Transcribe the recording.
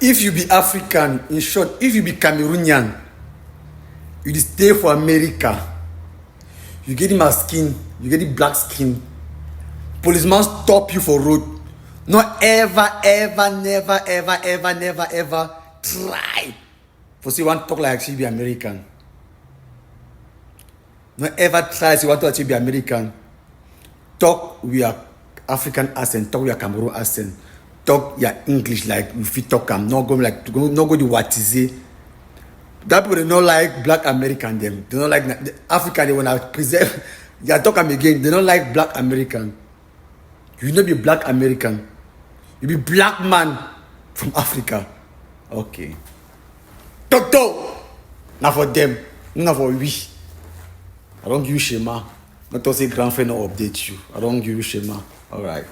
If you be African, in short, if you be Cameroonian, you dey stay for America. You get my skin, you get the black skin. Policeman stop you for road. Not ever, ever, never, ever, ever, never, ever try for say you want to talk like she be American. Not ever try say you want to actually be American. Talk with your African accent, talk with your Cameroon accent, talk your English like if you talk am, not go like not go the what is it. That people they don't like black American them. They don't like the African they wanna preserve. They talk am again. They don't like black American. You not be black American. You be black man from Africa. Okay. Toto. Now for them, not for we. I don't give you Schema. Not to say grandfather no update you. I don't give you Schema. All right.